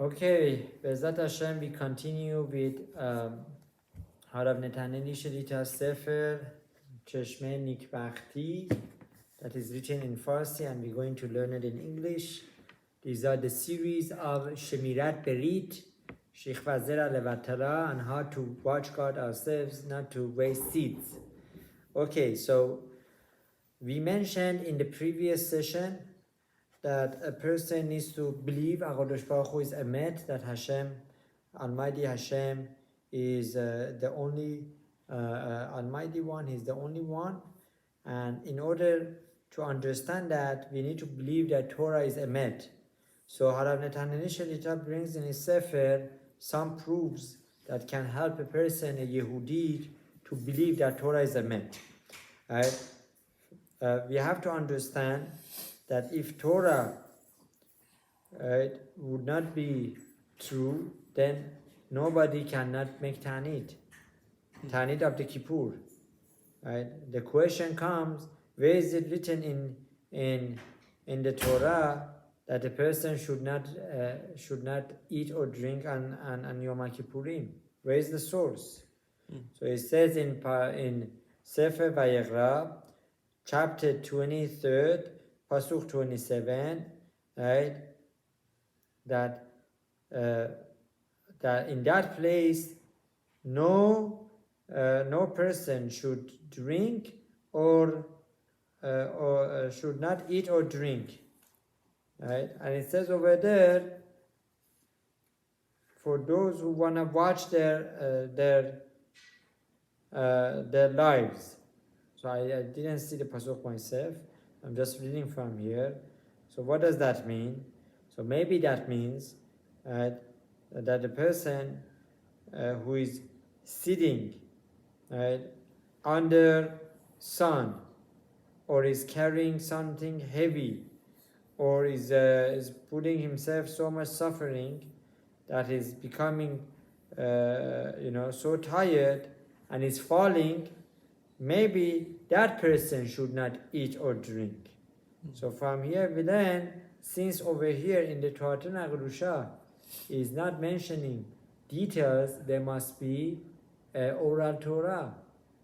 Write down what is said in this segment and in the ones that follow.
Okay, Bezat Hashem, we continue with Harav Netaneli Shlita Sefer Cheshme Nikbachti, that is written in Farsi, and we're going to learn it in English. These are the series of Shemirat Brit, Shechva Zera Levatara, and how to watch God ourselves, not to waste seeds. Okay, so we mentioned in the previous session that a person needs to believe HaKadosh Baruch Hu is Emet, that Hashem, Almighty Hashem, is the only Almighty One, He's the only one. And in order to understand that, we need to believe that Torah is Emet. So Harav Netaneli Shlita brings in his Sefer some proofs that can help a person, a Yehudi, to believe that Torah is Emet. Right? We have to understand that if Torah would not be true, then nobody cannot make Tanit of the Kippur. Right? The question comes, where is it written in the Torah that a person should not eat or drink on Yom Kippurim? Where is the source? So it says in Sefer Vayikra, chapter 23, Pasuk 27, right? That in that place, no person should drink or should not eat or drink, right? And it says over there, for those who want to watch their lives. So I didn't see the pasuk myself. I'm just reading from here. So what does that mean? So maybe that means that the person who is sitting under sun, or is carrying something heavy, or is putting himself so much suffering that is becoming so tired and is falling, maybe that person should not eat or drink. So from here we learn, since over here in the Torah Agdusha is not mentioning details, there must be oral Torah,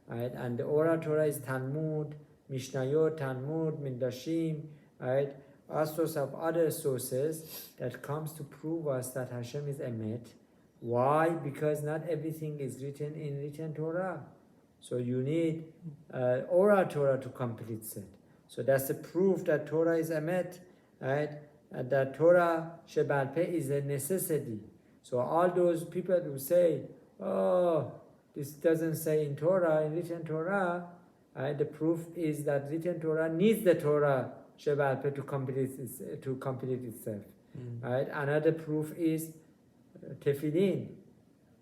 right? And the oral Torah is Talmud, Mishnayot, Talmud, Midrashim, right? All sorts of other sources that comes to prove us that Hashem is Emet. Why? Because not everything is written in written Torah. So you need oral Torah to complete it. So that's the proof that Torah is Emet, right? And that Torah Shebal Peh is a necessity. So all those people who say, oh, this doesn't say in Torah, in written Torah, the proof is that written Torah needs the Torah Shebal Peh to complete itself. Right? Another proof is Tefillin.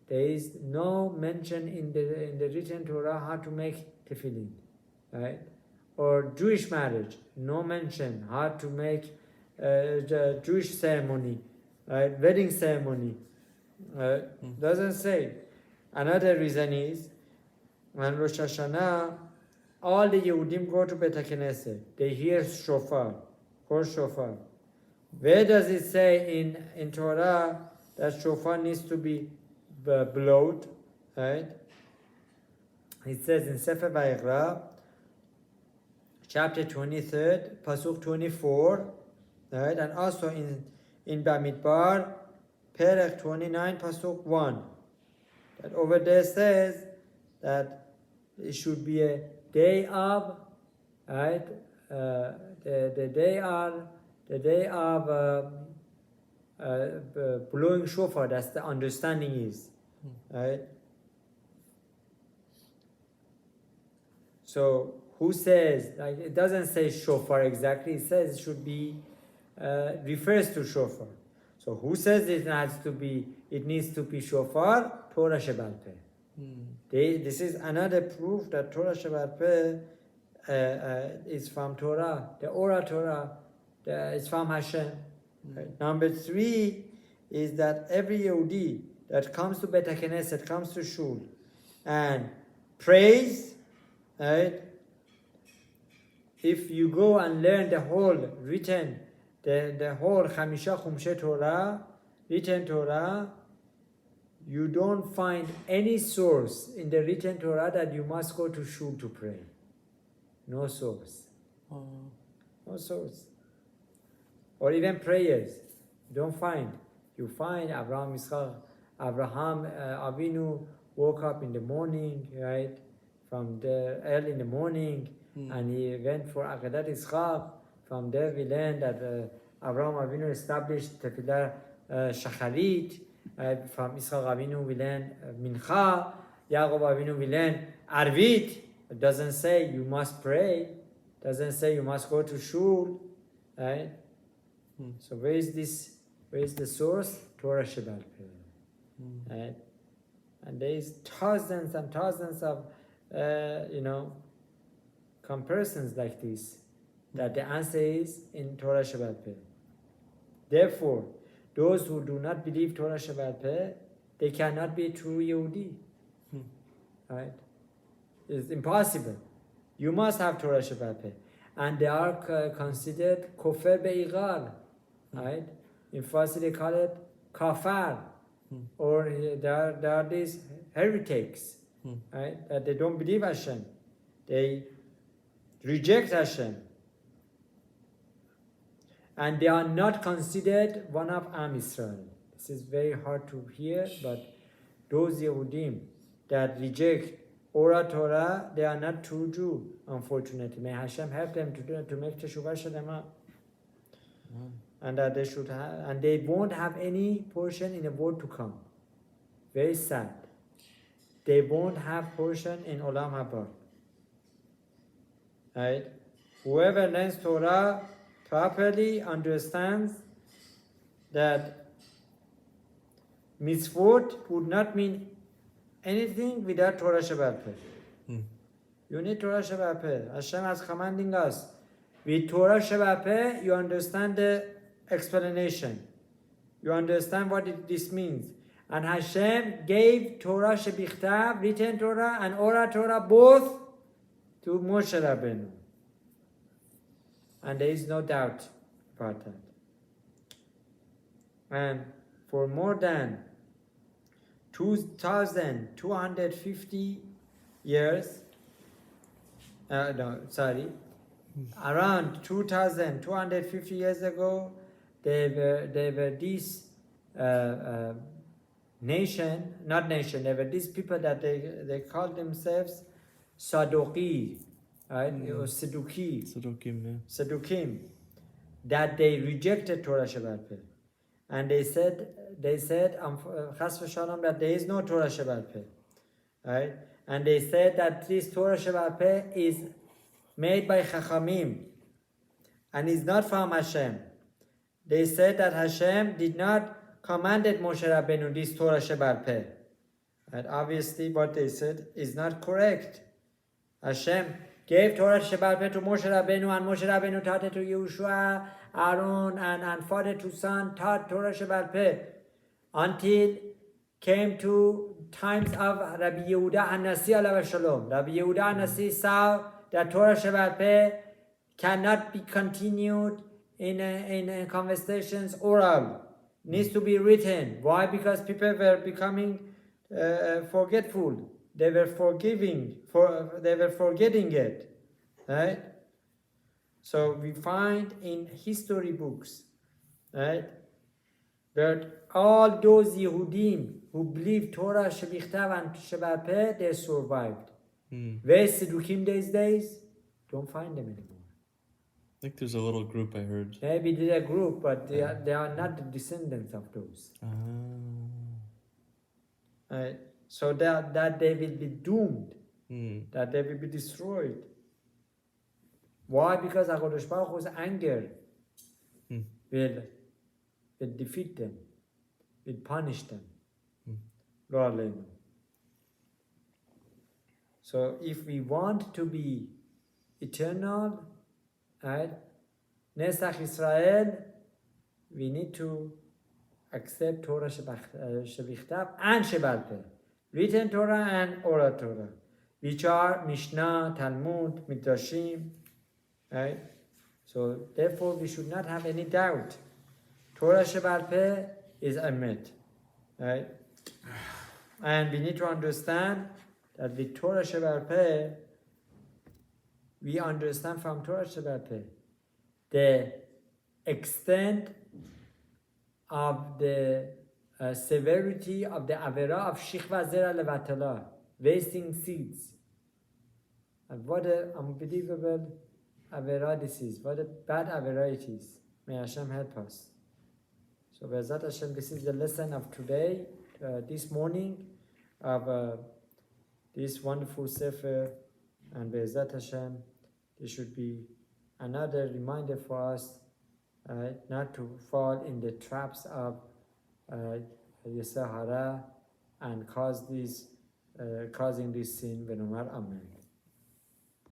There is no mention in the written Torah how to make tefillin, right? Or Jewish marriage, no mention how to make the Jewish ceremony, right? Wedding ceremony, doesn't say. Another reason is when Rosh Hashanah, all the Yehudim go to Bet HaKnesset. They hear shofar, call shofar. Where does it say in Torah that shofar needs to be blowed, right? It says in Sefer Vayikra, chapter 23, Pasuk 24, right? And also in Bamidbar, Perek 29, Pasuk 1. That over there says that it should be a day of, right? The day of blowing shofar. That's the understanding is. Right? So who says, like, it doesn't say shofar exactly, it says it should be refers to shofar. So who says it needs to be shofar? Torah Shebal Peh. This is another proof that Torah Shebal Peh is from Torah. The oral Torah is from Hashem. Right? Number 3 is that every Yehudi that comes to Bet HaKnesset, comes to Shul, and prays, right? If you go and learn the whole written, the whole Chamisha Chumshe Torah, written Torah, you don't find any source in the written Torah that you must go to shul to pray. No source. No source. Or even prayers. You don't find. You find Abraham Avinu woke up in the morning, right? From the early in the morning, and he went for Akedat Yitzchak. From there we learn that Abraham Avinu established Tefillah Shacharit. From Yitzchak Avinu we learn Mincha. Yaakov Avinu we learn Arvit. It doesn't say you must pray. Doesn't say you must go to shul, right? So where is this? Where is the source? Torah Shebal Peh, right? And there is thousands and thousands of comparisons like this. That the answer is in Torah Shebal Peh. Therefore, those who do not believe Torah Shebal Peh, they cannot be true Yehudi, right? It's impossible. You must have Torah Shebal Peh. And they are considered kofer be'igar, right? In Farsi they call it kafar. Or there are these heretics, right? That they don't believe Hashem. They reject Hashem. And they are not considered one of Am Israel. This is very hard to hear, but those Yehudim that reject Torah, they are not true Jew, unfortunately. May Hashem help them to make Teshuvah Shalema. And that they should have, and they won't have any portion in the world to come. Very sad. They won't have portion in Olam Haba. Right? Whoever learns Torah properly understands that mitzvot would not mean anything without Torah Shebal Peh. You need Torah Shebal Peh. Hashem is commanding us. With Torah Shebal Peh, you understand the explanation. You understand what this means. And Hashem gave Torah Shebichtav, written Torah, and Ora Torah both to Moshe Rabbeinu. And there is no doubt about that. And for more than 2,250 years, around 2,250 years ago, they were these they were these people that they called themselves Sadoqi, right? Or Sadukim, that they rejected Torah Shebal Peh. And they said, Chas v'shalom, that there is no Torah Shebal Peh, right? And they said that this Torah Shebal Peh is made by Chachamim and is not from Hashem. They said that Hashem did not commanded Moshe Rabbeinu this Torah Shebal Peh. And obviously what they said is not correct. Hashem gave Torah Shebal Peh to Moshe Rabbeinu, and Moshe Rabbeinu taught it to Yehoshua, Aaron, and father to son taught Torah Shebal Peh until came to times of Rabbi Yehuda HaNasi alav shalom. Rabbi Yehuda HaNasi saw that Torah Shebal Peh cannot be continued in conversations oral. Needs to be written. Why? Because people were becoming forgetful. They were forgetting it, right? So we find in history books, right, that all those Yehudim who believed Torah Shebichtav and Shebal Peh, they survived. Where's Sedukim these days? Don't find them anymore. I think there's a little group I heard. Maybe there's a group, but they are not the descendants of those. Right? So that they will be doomed, that they will be destroyed. Why? Because HaKadosh Baruch Hu's anger will defeat them, will punish them. So if we want to be eternal, right, Nesach Israel, we need to accept Torah Shebichtav and Shebal Peh, written Torah and oral Torah, which are Mishnah, Talmud, Midrashim, right? So therefore we should not have any doubt. Torah Shebal Peh is emet, right? And we need to understand that with Torah Sheba'al Peh, we understand from Torah Sheba'al Peh the extent of the severity of the avera of shichva zera levatala, wasting seeds. And what an unbelievable avera this is, what a bad avera it is. May Hashem help us. So Be'ezrat Hashem, this is the lesson of today, this morning, of this wonderful Sefer, and Be'ezrat Hashem, this should be another reminder for us not to fall in the traps of Yisra Hara and causing this sin. Amen.